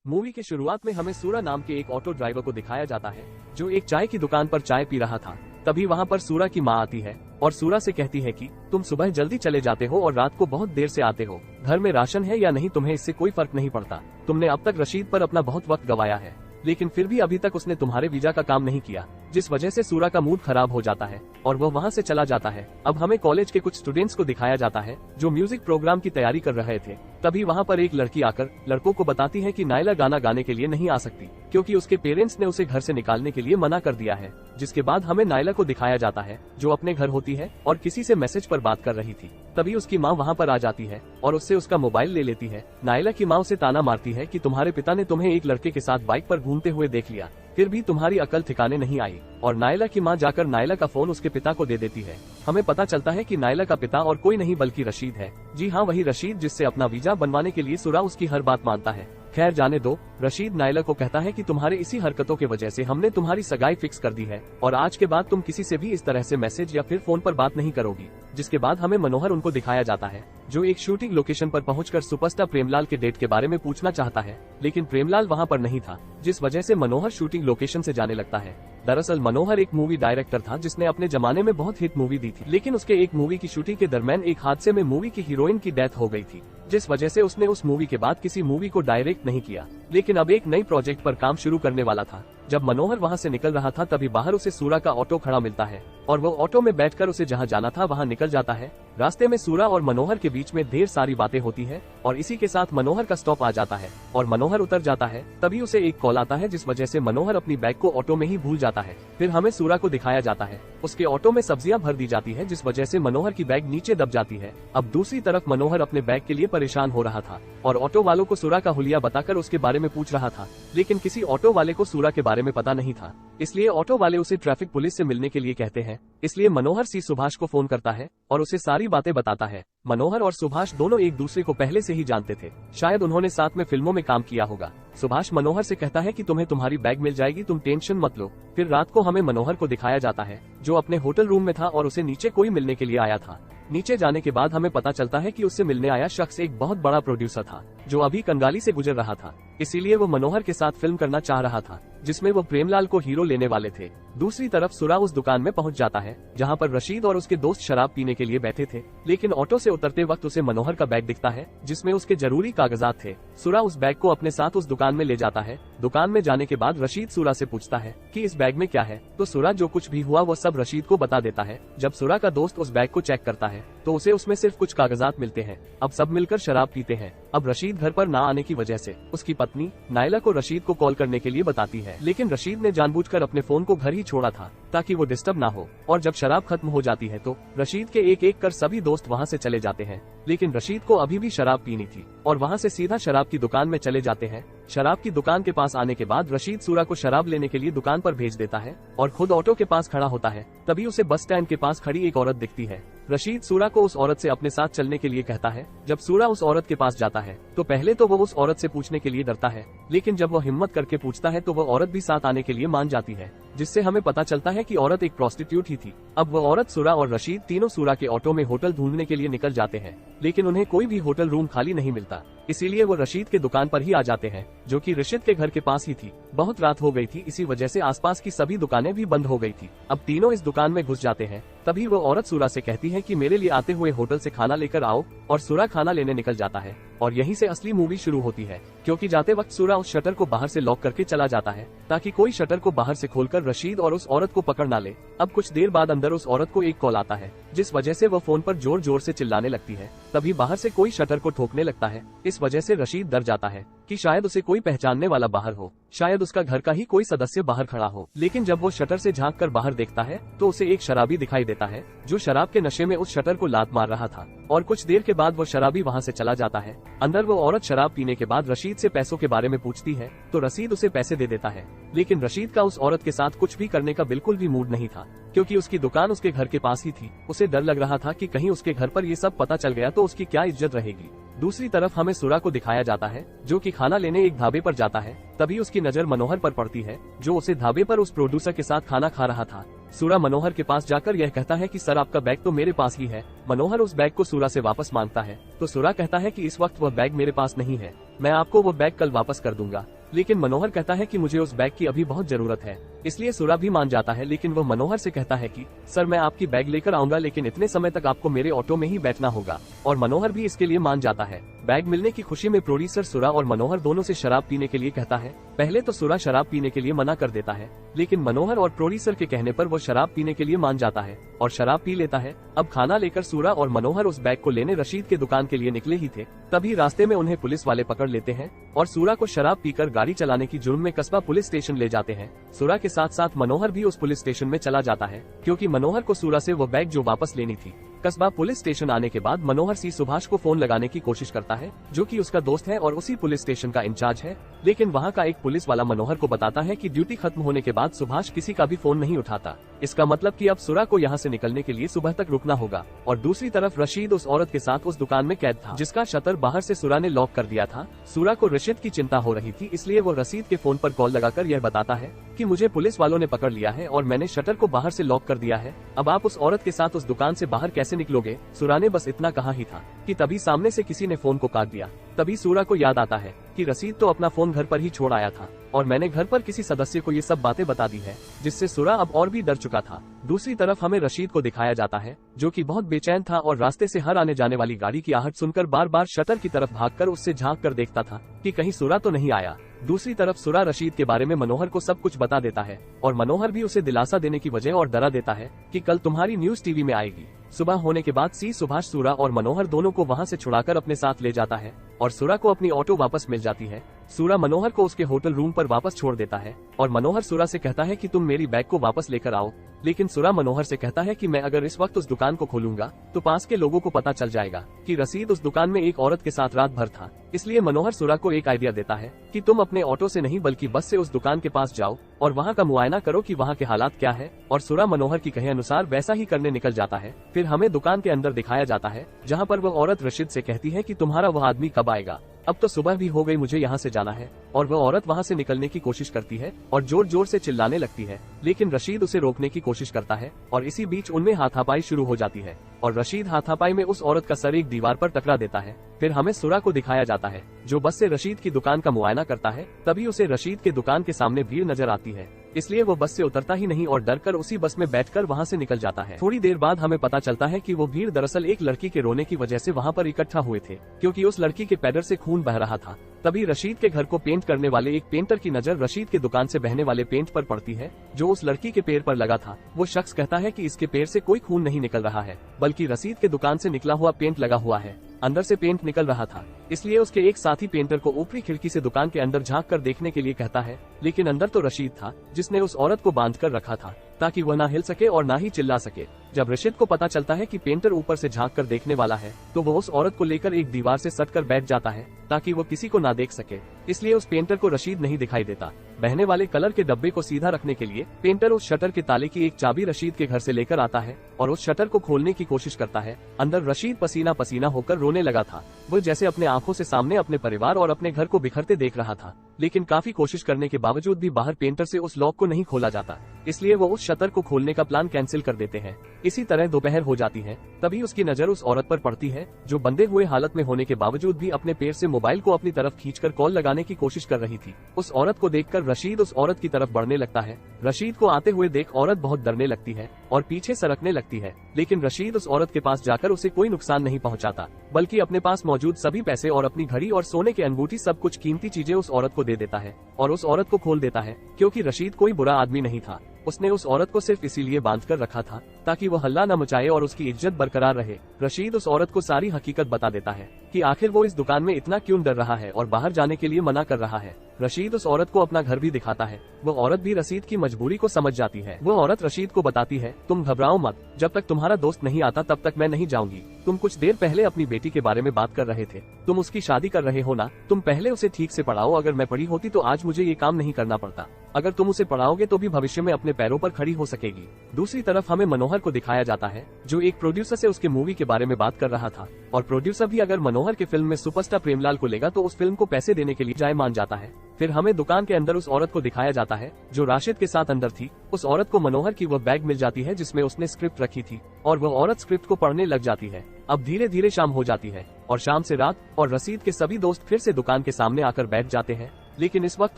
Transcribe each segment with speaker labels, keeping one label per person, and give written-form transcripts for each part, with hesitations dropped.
Speaker 1: Movie के शुरुआत में हमें सूरा नाम के एक ऑटो ड्राइवर को दिखाया जाता है जो एक चाय की दुकान पर चाय पी रहा था। तभी वहाँ पर सूरा की माँ आती है और सूरा से कहती है कि तुम सुबह जल्दी चले जाते हो और रात को बहुत देर से आते हो, घर में राशन है या नहीं तुम्हें इससे कोई फर्क नहीं पड़ता। तुमने अब तक रशीद पर अपना बहुत वक्त गवाया है, लेकिन फिर भी अभी तक उसने तुम्हारे वीजा का काम नहीं किया, जिस वजह से सूरा का मूड खराब हो जाता है और वह वहाँ से चला जाता है। अब हमें कॉलेज के कुछ स्टूडेंट्स को दिखाया जाता है जो म्यूजिक प्रोग्राम की तैयारी कर रहे थे। तभी वहाँ पर एक लड़की आकर लड़कों को बताती है कि नायला गाना गाने के लिए नहीं आ सकती क्योंकि उसके पेरेंट्स ने उसे घर से निकालने के लिए मना कर दिया है। जिसके बाद हमें नायला को दिखाया जाता है जो अपने घर होती है और किसी से मैसेज पर बात कर रही थी। तभी उसकी माँ वहाँ पर आ जाती है और उससे उसका मोबाइल ले लेती है। नायला की माँ उसे ताना मारती है कि तुम्हारे पिता ने तुम्हें एक लड़के के साथ बाइक पर घूमते हुए देख लिया, फिर भी तुम्हारी अकल ठिकाने नहीं आई। और नायला की माँ जाकर नायला का फोन उसके पिता को दे देती है। हमें पता चलता है कि नायला का पिता और कोई नहीं बल्कि रशीद है। जी हाँ, वही रशीद जिससे अपना वीजा बनवाने के लिए सूरा उसकी हर बात मानता है। खैर जाने दो, रशीद नायला को कहता है कि तुम्हारे इसी हरकतों की वजह से हमने तुम्हारी सगाई फिक्स कर दी है और आज के बाद तुम किसी से भी इस तरह से मैसेज या फिर फोन पर बात नहीं करोगी। जिसके बाद हमें मनोहर उनको दिखाया जाता है जो एक शूटिंग लोकेशन पर पहुंचकर सुपरस्टार प्रेमलाल के डेट के बारे में पूछना चाहता है, लेकिन प्रेमलाल वहां पर नहीं था, जिस वजह से मनोहर शूटिंग लोकेशन से जाने लगता है। दरअसल मनोहर एक मूवी डायरेक्टर था जिसने अपने जमाने में बहुत हिट मूवी दी थी, लेकिन उसके एक मूवी की शूटिंग के दरमियान एक हादसे में मूवी की हीरोइन की डेथ हो गई थी, जिस वजह से उसने उस मूवी के बाद किसी मूवी को डायरेक्ट नहीं किया, लेकिन अब एक नई प्रोजेक्ट पर काम शुरू करने वाला था। जब मनोहर वहां से निकल रहा था तभी बाहर उसे सूरा का ऑटो खड़ा मिलता है और वो ऑटो में बैठकर उसे जहां जाना था वहां निकल जाता है। रास्ते में सूरा और मनोहर के बीच में ढेर सारी बातें होती है और इसी के साथ मनोहर का स्टॉप आ जाता है और मनोहर उतर जाता है। तभी उसे एक कॉल आता है जिस वजह से मनोहर अपनी बैग को ऑटो में ही भूल जाता है। फिर हमें सूरा को दिखाया जाता है, उसके ऑटो में सब्जियां भर दी जाती है जिस वजह से मनोहर की बैग नीचे दब जाती है। अब दूसरी तरफ मनोहर अपने बैग के लिए परेशान हो रहा था और ऑटो वालों को सूरा का हुलिया बताकर उसके बारे में पूछ रहा था, लेकिन किसी ऑटो वाले को सूरा के बारे में पता नहीं था, इसलिए ऑटो वाले उसे ट्रैफिक पुलिस से मिलने के लिए कहते हैं। इसलिए मनोहर सुभाष को फोन करता है और उसे सारी बातें बताता है। मनोहर और सुभाष दोनों एक दूसरे को पहले से ही जानते थे, शायद उन्होंने साथ में फिल्मों में काम किया होगा। सुभाष मनोहर से कहता है कि तुम्हें तुम्हारी बैग मिल जाएगी, तुम टेंशन मत लो। फिर रात को हमें मनोहर को दिखाया जाता है जो अपने होटल रूम में था और उसे नीचे कोई मिलने के लिए आया था। नीचे जाने के बाद हमें पता चलता है कि उससे मिलने आया शख्स एक बहुत बड़ा प्रोड्यूसर था जो अभी कंगाली से गुजर रहा था, इसीलिए वो मनोहर के साथ फिल्म करना चाह रहा था जिसमें वो प्रेमलाल को हीरो लेने वाले थे। दूसरी तरफ सूरा उस दुकान में पहुंच जाता है जहां पर रशीद और उसके दोस्त शराब पीने के लिए बैठे थे, लेकिन ऑटो से उतरते वक्त उसे मनोहर का बैग दिखता है जिसमें उसके जरूरी कागजात थे। सूरा उस बैग को अपने साथ उस दुकान में ले जाता है। दुकान में जाने के बाद रशीद सूरा से पूछता है कि इस बैग में क्या है, तो सूरा जो कुछ भी हुआ वो सब रशीद को बता देता है। जब सूरा का दोस्त उस बैग को चेक करता है तो उसे उसमें सिर्फ कुछ कागजात मिलते हैं। अब सब मिलकर शराब पीते हैं। अब रशीद घर पर ना आने की वजह से उसकी पत्नी नायला को रशीद को कॉल करने के लिए बताती है, लेकिन रशीद ने जानबूझकर अपने फोन को घर ही छोड़ा था ताकि वो डिस्टर्ब ना हो। और जब शराब खत्म हो जाती है तो रशीद के एक एक कर सभी दोस्त वहाँ से चले जाते हैं, लेकिन रशीद को अभी भी शराब पीनी थी और वहाँ से सीधा शराब की दुकान में चले जाते हैं। शराब की दुकान के पास आने के बाद रशीद सूरा को शराब लेने के लिए दुकान पर भेज देता है और खुद ऑटो के पास खड़ा होता है। तभी उसे बस स्टैंड के पास खड़ी एक औरत दिखती है। रशीद सूरा को उस औरत से अपने साथ चलने के लिए कहता है। जब सूरा उस औरत के पास जाता है तो पहले तो वो उस औरत से पूछने के लिए डरता है, लेकिन जब वो हिम्मत करके पूछता है तो वो औरत भी साथ आने के लिए मान जाती है, जिससे हमें पता चलता है कि औरत एक प्रोस्टिट्यूट ही थी। अब वो औरत, सूरा और रशीद तीनों सूरा के ऑटो में होटल ढूंढने के लिए निकल जाते हैं, लेकिन उन्हें कोई भी होटल रूम खाली नहीं मिलता, इसीलिए वो रशीद के दुकान पर ही आ जाते हैं जो कि रशीद के घर के पास ही थी। बहुत रात हो गई थी, इसी वजह से आसपास की सभी दुकानें भी बंद हो गई थी। अब तीनों इस दुकान में घुस जाते हैं। तभी वो औरत सूरा से कहती है कि मेरे लिए आते हुए होटल से खाना लेकर आओ, और सूरा खाना लेने निकल जाता है और यहीं से असली मूवी शुरू होती है, क्योंकि जाते वक्त सूरा उस शटर को बाहर से लॉक करके चला जाता है ताकि कोई शटर को बाहर से खोलकर रशीद और उस औरत को पकड़ ना ले। अब कुछ देर बाद अंदर उस औरत को एक कॉल आता है जिस वजह से वो फोन पर जोर जोर से चिल्लाने लगती है। तभी बाहर से कोई शटर को ठोकने लगता है। इस वजह से रशीद डर जाता है कि शायद उसे कोई पहचानने वाला बाहर हो, शायद उसका घर का ही कोई सदस्य बाहर खड़ा हो। लेकिन जब वो शटर से झांक कर बाहर देखता है तो उसे एक शराबी दिखाई देता है जो शराब के नशे में उस शटर को लात मार रहा था, और कुछ देर के बाद वो शराबी वहाँ से चला जाता है। अंदर वो औरत शराब पीने के बाद रशीद से पैसों के बारे में पूछती है तो रशीद उसे पैसे दे देता है, लेकिन रशीद का उस औरत के साथ कुछ भी करने का बिल्कुल भी मूड नहीं था, क्योंकि उसकी दुकान उसके घर के पास ही थी। उसे डर लग रहा था कि कहीं उसके घर पर ये सब पता चल गया तो उसकी क्या इज्जत रहेगी। दूसरी तरफ हमें सुरा को दिखाया जाता है जो कि खाना लेने एक ढाबे पर जाता है। तभी उसकी नजर मनोहर पर पड़ती है जो उसे ढाबे पर उस प्रोड्यूसर के साथ खाना खा रहा था। सुरा मनोहर के पास जाकर यह कहता है कि सर आपका बैग तो मेरे पास ही है। मनोहर उस बैग को सुरा से वापस मांगता है तो सुरा कहता है कि इस वक्त वह बैग मेरे पास नहीं है, मैं आपको वो बैग कल वापस कर दूंगा। लेकिन मनोहर कहता है कि मुझे उस बैग की अभी बहुत जरूरत है, इसलिए सुरा भी मान जाता है। लेकिन वह मनोहर से कहता है कि सर मैं आपकी बैग लेकर आऊंगा, लेकिन इतने समय तक आपको मेरे ऑटो में ही बैठना होगा। और मनोहर भी इसके लिए मान जाता है। बैग मिलने की खुशी में प्रोड्यूसर सुरा और मनोहर दोनों से शराब पीने के लिए कहता है। पहले तो सुरा शराब पीने के लिए मना कर देता है, लेकिन मनोहर और प्रोड्यूसर के कहने पर वो शराब पीने के लिए मान जाता है और शराब पी लेता है। अब खाना लेकर सुरा और मनोहर उस बैग को लेने रशीद के दुकान के लिए निकले ही थे, तभी रास्ते में उन्हें पुलिस वाले पकड़ लेते हैं और सुरा को शराब पीकर गाड़ी चलाने की जुर्म में कस्बा पुलिस स्टेशन ले जाते हैं। सुरा के साथ साथ मनोहर भी उस पुलिस स्टेशन में चला जाता है क्योंकि मनोहर को सुरा से वो बैग जो वापस लेनी थी। कस्बा पुलिस स्टेशन आने के बाद मनोहर सी सुभाष को फोन लगाने की कोशिश करता है जो कि उसका दोस्त है और उसी पुलिस स्टेशन का इंचार्ज है, लेकिन वहां का एक पुलिस वाला मनोहर को बताता है कि ड्यूटी खत्म होने के बाद सुभाष किसी का भी फोन नहीं उठाता। इसका मतलब कि अब सुरा को यहां से निकलने के लिए सुबह तक रुकना होगा। और दूसरी तरफ रशीद उस औरत के साथ उस दुकान में कैद था जिसका शटर बाहर से सुरा ने लॉक कर दिया था। सुरा को रशीद की चिंता हो रही थी, इसलिए वो रशीद के फोन पर कॉल लगाकर यह बताता है कि मुझे पुलिस वालों ने पकड़ लिया है और मैंने शटर को बाहर से लॉक कर दिया है। अब आप उस औरत के साथ उस दुकान से बाहर कैसे निकलोगे? सुरा ने बस इतना कहा ही था कि तभी सामने से किसी ने फोन को काट दिया। तभी सुरा को याद आता है कि रशीद तो अपना फोन घर पर ही छोड़ आया था और मैंने घर पर किसी सदस्य को ये सब बातें बता दी है, जिससे सुरा अब और भी डर चुका था। दूसरी तरफ हमें रशीद को दिखाया जाता है जो कि बहुत बेचैन था और रास्ते से हर आने जाने वाली गाड़ी की आहट सुनकर बार बार शटर की तरफ भागकर उससे झांक कर देखता था कि कहीं सुरा तो नहीं आया। दूसरी तरफ सुरा रशीद के बारे में मनोहर को सब कुछ बता देता है और मनोहर भी उसे दिलासा देने की वजह और डरा देता है कि कल तुम्हारी न्यूज टीवी में आएगी। सुबह होने के बाद सी सुभाष सुरा और मनोहर दोनों को वहां से छुड़ाकर अपने साथ ले जाता है और सुरा को अपनी ऑटो वापस मिल जाती है। सुरा मनोहर को उसके होटल रूम पर वापस छोड़ देता है और मनोहर सुरा से कहता है कि तुम मेरी बैग को वापस लेकर आओ, लेकिन सुरा मनोहर से कहता है कि मैं अगर इस वक्त उस दुकान को खोलूंगा तो पास के लोगों को पता चल जाएगा कि रशीद उस दुकान में एक औरत के साथ रात भर था। इसलिए मनोहर सुरा को एक आइडिया देता है कि तुम अपने ऑटो से नहीं बल्कि बस से उस दुकान के पास जाओ और वहां का मुआयना करो कि वहां के हालात क्या है। और सुरा मनोहर की कहे अनुसार वैसा ही करने निकल जाता है। फिर हमें दुकान के अंदर दिखाया जाता है जहां पर वह औरत रशीद से कहती है कि तुम्हारा वह आदमी कब आएगा, अब तो सुबह भी हो गई, मुझे यहाँ से जाना है। और वह औरत वहाँ से निकलने की कोशिश करती है और जोर जोर से चिल्लाने लगती है, लेकिन रशीद उसे रोकने की कोशिश करता है और इसी बीच उनमें हाथापाई शुरू हो जाती है और रशीद हाथापाई में उस औरत का सर एक दीवार पर टकरा देता है। फिर हमें सुरा को दिखाया जाता है जो बस से रशीद की दुकान का मुआयना करता है। तभी उसे रशीद के दुकान के सामने भीड़ नजर आती है, इसलिए वो बस से उतरता ही नहीं और डरकर उसी बस में बैठकर वहां से निकल जाता है। थोड़ी देर बाद हमें पता चलता है कि वो भीड़ दरअसल एक लड़की के रोने की वजह से वहां पर इकट्ठा हुए थे क्योंकि उस लड़की के पैर से खून बह रहा था। तभी रशीद के घर को पेंट करने वाले एक पेंटर की नजर रशीद के दुकान से बहने वाले पेंट पर पड़ती है जो उस लड़की के पैर पर लगा था। वो शख्स कहता है कि इसके पैर से कोई खून नहीं निकल रहा है, बल्कि रशीद के दुकान से निकला हुआ पेंट लगा हुआ है, अंदर से पेंट निकल रहा था। इसलिए उसके एक साथी पेंटर को ऊपरी खिड़की से दुकान के अंदर झांक कर देखने के लिए कहता है, लेकिन अंदर तो रशीद था जिसने उस औरत को बांध कर रखा था ताकि वह ना हिल सके और ना ही चिल्ला सके। जब रशीद को पता चलता है कि पेंटर ऊपर से झांक कर देखने वाला है तो वो उस औरत को लेकर एक दीवार से सटकर बैठ जाता है ताकि वो किसी को ना देख सके। इसलिए उस पेंटर को रशीद नहीं दिखाई देता। बहने वाले कलर के डब्बे को सीधा रखने के लिए पेंटर उस शटर के ताले की एक चाबी रशीद के घर से लेकर आता है और उस शटर को खोलने की कोशिश करता है। अंदर रशीद पसीना पसीना होकर रोने लगा था। वो जैसे अपने आंखों से सामने अपने परिवार और अपने घर को बिखरते देख रहा था, लेकिन काफी कोशिश करने के बावजूद भी बाहर पेंटर से उस लॉक को नहीं खोला जाता। इसलिए वो उस शटर को खोलने का प्लान कैंसिल कर देते हैं। इसी तरह दोपहर हो जाती है। तभी उसकी नजर उस औरत पर पड़ती है जो बंधे हुए हालत में होने के बावजूद भी अपने पैर से मोबाइल को अपनी तरफ खींचकर कॉल लगाने की कोशिश कर रही थी। उस औरत को देखकर रशीद उस औरत की तरफ बढ़ने लगता है। रशीद को आते हुए देख औरत बहुत डरने लगती है और पीछे सरकने लगती है, लेकिन रशीद उस औरत के पास जाकर उसे कोई नुकसान नहीं पहुंचाता, बल्कि अपने पास मौजूद सभी पैसे और अपनी घड़ी और सोने की अंगूठी सब कुछ कीमती चीजें उस औरत को दे देता है और उस औरत को खोल देता है क्योंकि रशीद कोई बुरा आदमी नहीं था। उसने उस औरत को सिर्फ इसीलिए बांधकर रखा था ताकि वो हल्ला न मचाए और उसकी इज्जत बरकरार रहे। रशीद उस औरत को सारी हकीकत बता देता है कि आखिर वो इस दुकान में इतना क्यों डर रहा है और बाहर जाने के लिए मना कर रहा है। रशीद उस औरत को अपना घर भी दिखाता है। वो औरत भी रशीद की मजबूरी को समझ जाती है। वो औरत रशीद को बताती है, तुम घबराओ मत, जब तक तुम्हारा दोस्त नहीं आता तब तक मैं नहीं जाऊंगी। तुम कुछ देर पहले अपनी बेटी के बारे में बात कर रहे थे, तुम उसकी शादी कर रहे हो ना, तुम पहले उसे ठीक से पढ़ाओ। अगर मैं पढ़ी होती तो आज मुझे ये काम नहीं करना पड़ता। अगर तुम उसे पढ़ाओगे तो भी भविष्य में अपने पैरों पर खड़ी हो सकेगी। दूसरी तरफ हमें मनोहर को दिखाया जाता है जो एक प्रोड्यूसर से उसके मूवी के बारे में बात कर रहा था, और प्रोड्यूसर भी अगर मनोहर के फिल्म में सुपरस्टार प्रेमलाल को लेगा तो उस फिल्म को पैसे देने के लिए जाए मान जाता है। फिर हमें दुकान के अंदर उस औरत को दिखाया जाता है जो राशिद के साथ अंदर थी। उस औरत को मनोहर की वह बैग मिल जाती है जिसमें उसने स्क्रिप्ट रखी थी, और वह औरत स्क्रिप्ट को पढ़ने लग जाती है। अब धीरे धीरे शाम हो जाती है और शाम से रात, और रशीद के सभी दोस्त फिर से दुकान के सामने आकर बैठ जाते हैं। लेकिन इस वक्त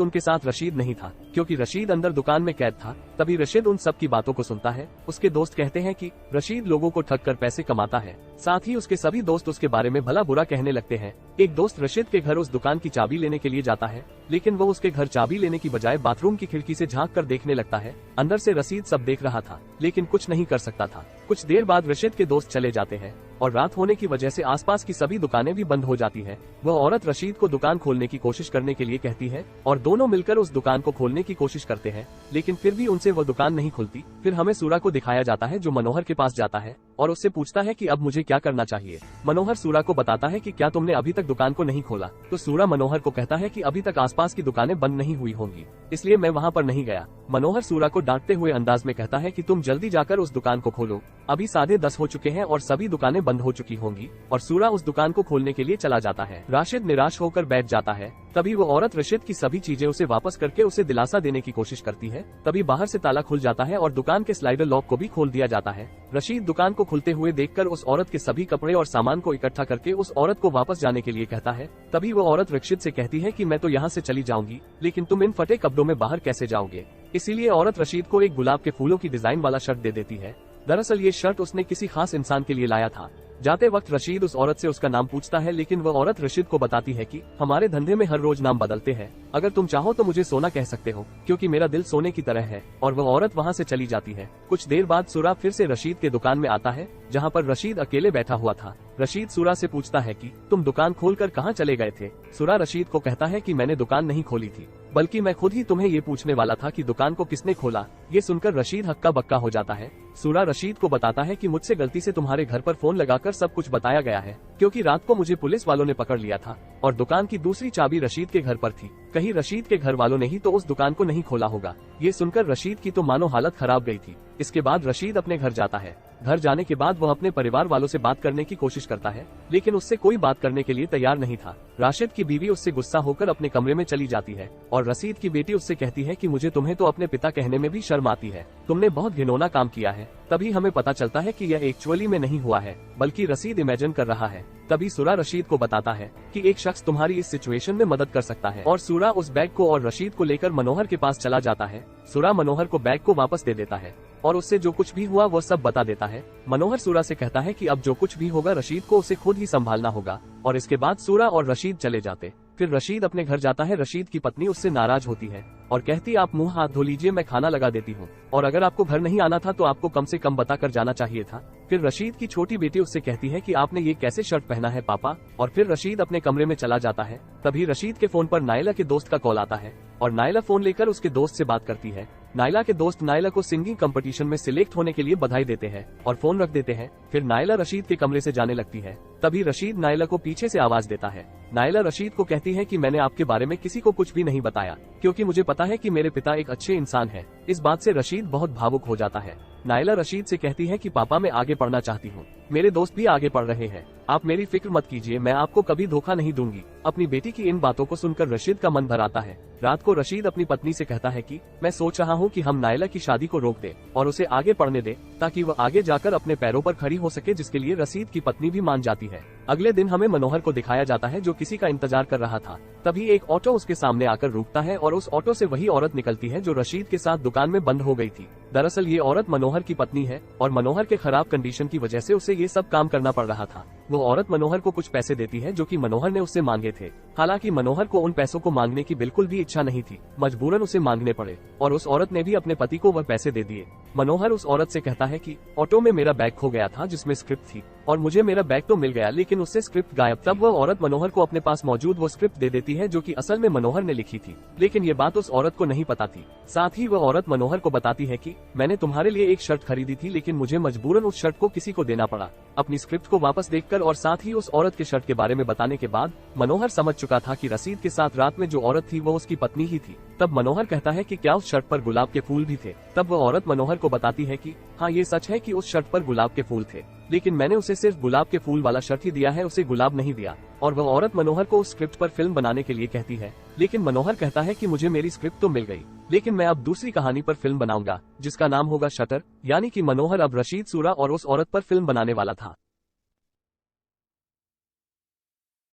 Speaker 1: उनके साथ रशीद नहीं था, क्योंकि रशीद अंदर दुकान में कैद था। तभी रशीद उन सब की बातों को सुनता है। उसके दोस्त कहते हैं कि रशीद लोगों को ठग कर पैसे कमाता है। साथ ही उसके सभी दोस्त उसके बारे में भला बुरा कहने लगते हैं। एक दोस्त रशीद के घर उस दुकान की चाबी लेने के लिए जाता है, लेकिन वो उसके घर चाबी लेने की बजाय बाथरूम की खिड़की से झांक कर देखने लगता है। अंदर से रशीद सब देख रहा था, लेकिन कुछ नहीं कर सकता था। कुछ देर बाद रशीद के दोस्त चले जाते हैं और रात होने की वजह से आसपास की सभी दुकानें भी बंद हो जाती है। वह औरत रशीद को दुकान खोलने की कोशिश करने के लिए कहती है और दोनों मिलकर उस दुकान को खोलने की कोशिश करते हैं, लेकिन फिर भी उनसे वह दुकान नहीं खुलती। फिर हमें सूरा को दिखाया जाता है जो मनोहर के पास जाता है और उससे पूछता है कि अब मुझे क्या करना चाहिए। मनोहर सूरा को बताता है कि क्या तुमने अभी तक दुकान को नहीं खोला? तो सूरा मनोहर को कहता है कि अभी तक आसपास की दुकानें बंद नहीं हुई होंगी, इसलिए मैं वहाँ पर नहीं गया। मनोहर सूरा को डांटते हुए अंदाज में कहता है कि तुम जल्दी जाकर उस दुकान को खोलो, अभी 10:30 हो चुके हैं और सभी दुकानें बंद हो चुकी होंगी। और सूरा उस दुकान को खोलने के लिए चला जाता है। राशिद निराश होकर बैठ जाता है। तभी वो औरत रशीद की सभी चीजें उसे वापस करके उसे दिलासा देने की कोशिश करती है। तभी बाहर से ताला खुल जाता है और दुकान के स्लाइडर लॉक को भी खोल दिया जाता है। रशीद दुकान को खुलते हुए देखकर उस औरत के सभी कपड़े और सामान को इकट्ठा करके उस औरत को वापस जाने के लिए कहता है। तभी वो औरत रशीद से कहती है कि मैं तो यहाँ से चली जाऊंगी, लेकिन तुम इन फटे कपड़ों में बाहर कैसे जाओगे? इसीलिए औरत रशीद को एक गुलाब के फूलों की डिजाइन वाला शर्ट दे देती है। दरअसल ये शर्ट उसने किसी खास इंसान के लिए लाया था। जाते वक्त रशीद उस औरत से उसका नाम पूछता है, लेकिन वह औरत रशीद को बताती है कि हमारे धंधे में हर रोज नाम बदलते हैं, अगर तुम चाहो तो मुझे सोना कह सकते हो, क्योंकि मेरा दिल सोने की तरह है। और वह औरत वहाँ से चली जाती है। कुछ देर बाद सूरा फिर से रशीद के दुकान में आता है, जहाँ पर रशीद अकेले बैठा हुआ था। रशीद सूरा से पूछता है कि तुम दुकान खोलकर कहाँ चले गए थे? सूरा रशीद को कहता है कि मैंने दुकान नहीं खोली थी, बल्कि मैं खुद ही तुम्हें ये पूछने वाला था कि दुकान को किसने खोला। ये सुनकर रशीद हक्का बक्का हो जाता है। सूरा रशीद को बताता है कि मुझसे गलती से तुम्हारे घर पर फोन लगाकर सब कुछ बताया गया है, क्योंकि रात को मुझे पुलिस वालों ने पकड़ लिया था और दुकान की दूसरी चाबी रशीद के घर पर थी। कहीं रशीद के घर वालों ने ही तो उस दुकान को नहीं खोला होगा। ये सुनकर रशीद की तो मानो हालत खराब गई थी। इसके बाद रशीद अपने घर जाता है। घर जाने के बाद वह अपने परिवार वालों से बात करने की कोशिश करता है, लेकिन उससे कोई बात करने के लिए तैयार नहीं था। राशिद की बीवी उससे गुस्सा होकर अपने कमरे में चली जाती है और रशीद की बेटी उससे कहती है कि मुझे तुम्हें तो अपने पिता कहने में भी शर्म आती है, तुमने बहुत घिनौना काम किया है। तभी हमें पता चलता है कि यह एक्चुअली में नहीं हुआ है, बल्कि रशीद इमेजिन कर रहा है। तभी सूरा रशीद को बताता है कि एक शख्स तुम्हारी इस सिचुएशन में मदद कर सकता है, और सूरा उस बैग को और रशीद को लेकर मनोहर के पास चला जाता है। सूरा मनोहर को बैग को वापस दे देता है और उससे जो कुछ भी हुआ वो सब बता देता है। मनोहर सूरा से कहता है कि अब जो कुछ भी होगा रशीद को उसे खुद ही संभालना होगा, और इसके बाद सूरा और रशीद चले जाते। फिर रशीद अपने घर जाता है। रशीद की पत्नी उससे नाराज होती है और कहती आप मुंह हाथ धो लीजिए, मैं खाना लगा देती हूँ, और अगर आपको घर नहीं आना था तो आपको कम से कम बताकर जाना चाहिए था। फिर रशीद की छोटी बेटी उससे कहती है कि आपने ये कैसे शर्ट पहना है पापा, और फिर रशीद अपने कमरे में चला जाता है। तभी रशीद के फोन पर नायला के दोस्त का कॉल आता है और नायला फोन लेकर उसके दोस्त से बात करती है। नायला के दोस्त नायला को सिंगिंग कंपटीशन में सिलेक्ट होने के लिए बधाई देते हैं और फोन रख देते हैं। फिर नायला रशीद के कमरे से जाने लगती है। तभी रशीद नायला को पीछे से आवाज देता है। नायला रशीद को कहती है कि मैंने आपके बारे में किसी को कुछ भी नहीं बताया, क्योंकि मुझे पता है कि मेरे पिता एक अच्छे इंसान हैं। इस बात से रशीद बहुत भावुक हो जाता है। नायला रशीद से कहती है कि पापा मैं आगे पढ़ना चाहती हूँ, मेरे दोस्त भी आगे पढ़ रहे हैं, आप मेरी फिक्र मत कीजिए, मैं आपको कभी धोखा नहीं दूंगी। अपनी बेटी की इन बातों को सुनकर रशीद का मन भर आता है। रात को रशीद अपनी पत्नी से कहता है कि मैं सोच रहा हूँ कि हम नायला की शादी को रोक दें और उसे आगे पढ़ने दें, ताकि वह आगे जाकर अपने पैरों पर खड़ी हो सके, जिसके लिए रशीद की पत्नी भी मान जाती है। अगले दिन हमें मनोहर को दिखाया जाता है जो किसी का इंतजार कर रहा था। तभी एक ऑटो उसके सामने आकर रुकता है और उस ऑटो से वही औरत निकलती है जो रशीद के साथ दुकान में बंद हो गई थी। दरअसल ये औरत मनोहर की पत्नी है और मनोहर के खराब कंडीशन की वजह से उसे ये सब काम करना पड़ रहा था। वो औरत मनोहर को कुछ पैसे देती है जो कि मनोहर ने उससे मांगे थे। हालांकि मनोहर को उन पैसों को मांगने की बिल्कुल भी इच्छा नहीं थी, मजबूरन उसे मांगने पड़े और उस औरत ने भी अपने पति को वह पैसे दे दिए। मनोहर उस औरत से कहता है कि ऑटो में मेरा बैग खो गया था जिसमें स्क्रिप्ट थी, और मुझे मेरा बैग तो मिल गया लेकिन उससे स्क्रिप्ट गायब। तब वह औरत मनोहर को अपने पास मौजूद वो स्क्रिप्ट दे देती है जो कि असल में मनोहर ने लिखी थी, लेकिन ये बात उस औरत को नहीं पता थी। साथ ही वह औरत मनोहर को बताती है कि मैंने तुम्हारे लिए एक शर्ट खरीदी थी, लेकिन मुझे मजबूरन उस शर्ट को किसी को देना पड़ा। अपनी स्क्रिप्ट को वापस देखकर और साथ ही उस औरत के शर्ट के बारे में बताने के बाद मनोहर समझ चुका था कि रशीद के साथ रात में जो औरत थी वो उसकी पत्नी ही थी। तब मनोहर कहता है कि क्या उस शर्ट पर गुलाब के फूल भी थे। तब वह औरत मनोहर को बताती है कि हाँ, ये सच है कि उस शर्ट पर गुलाब के फूल थे, लेकिन मैंने उसे सिर्फ गुलाब के फूल वाला शर्ट ही दिया है, उसे गुलाब नहीं दिया। और वह औरत मनोहर को उस स्क्रिप्ट पर फिल्म बनाने के लिए कहती है, लेकिन मनोहर कहता है कि मुझे मेरी स्क्रिप्ट तो मिल गई, लेकिन मैं अब दूसरी कहानी पर फिल्म बनाऊंगा जिसका नाम होगा शटर, यानी कि मनोहर अब रशीद सूरा और उस औरत पर फिल्म बनाने वाला था।